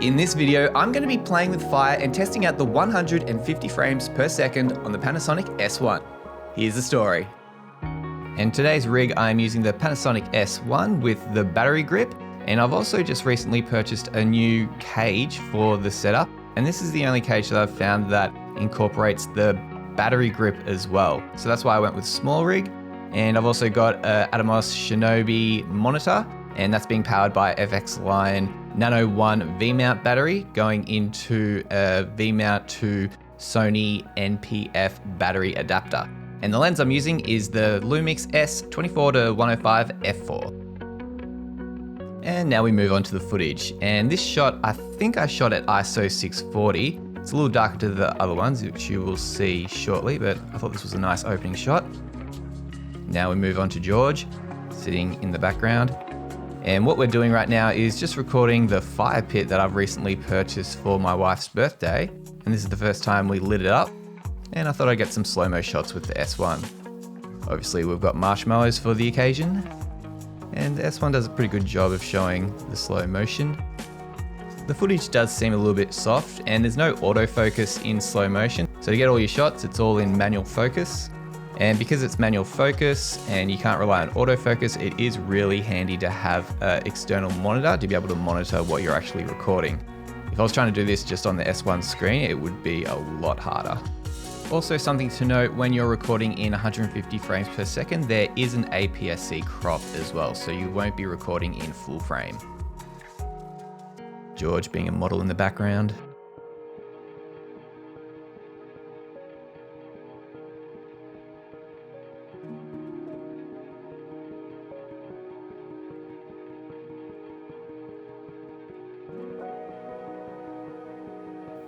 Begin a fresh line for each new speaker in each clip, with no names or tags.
In this video, I'm going to be playing with fire and testing out the 150 frames per second on the Panasonic S1. Here's the story. In today's rig, I'm using the Panasonic S1 with the battery grip, and I've also just recently purchased a new cage for the setup, and this is the only cage that I've found that incorporates the battery grip as well. So that's why I went with small rig, and I've also got a Atomos Shinobi monitor, and that's being powered by FX Line Nano 1 V-mount battery going into a V-mount to Sony NPF battery adapter. And the lens I'm using is the Lumix S24-105 f4. And now we move on to the footage. And this shot, I think I shot at ISO 640. It's a little darker to the other ones, which you will see shortly, but I thought this was a nice opening shot. Now we move on to George, sitting in the background. And what we're doing right now is just recording the fire pit that I've recently purchased for my wife's birthday. And this is the first time we lit it up. And I thought I'd get some slow-mo shots with the S1. Obviously we've got marshmallows for the occasion. And the S1 does a pretty good job of showing the slow motion. The footage does seem a little bit soft, and there's no autofocus in slow motion. So to get all your shots, it's all in manual focus. And because it's manual focus and you can't rely on autofocus, it is really handy to have an external monitor to be able to monitor what you're actually recording. If I was trying to do this just on the S1 screen, it would be a lot harder. Also, something to note, when you're recording in 150 frames per second, there is an APS-C crop as well, so you won't be recording in full frame. George being a model in the background.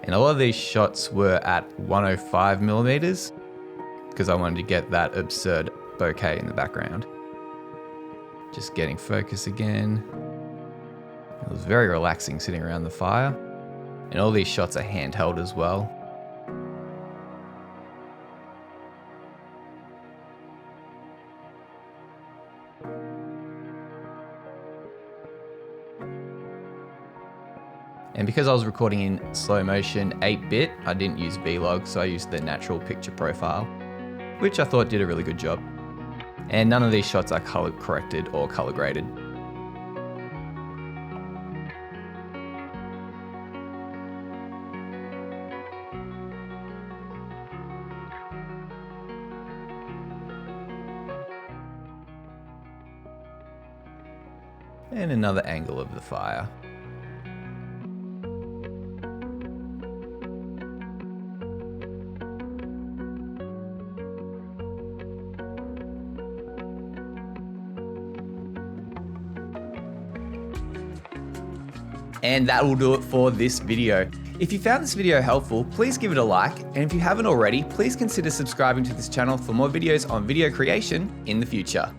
And a lot of these shots were at 105 millimeters because I wanted to get that absurd bokeh in the background. Just getting focus again. It was very relaxing sitting around the fire. And all these shots are handheld as well. And because I was recording in slow motion 8-bit, I didn't use V-Log, so I used the natural picture profile, which I thought did a really good job. And none of these shots are color corrected or color graded. And another angle of the fire. And that will do it for this video. If you found this video helpful, please give it a like. And if you haven't already, please consider subscribing to this channel for more videos on video creation in the future.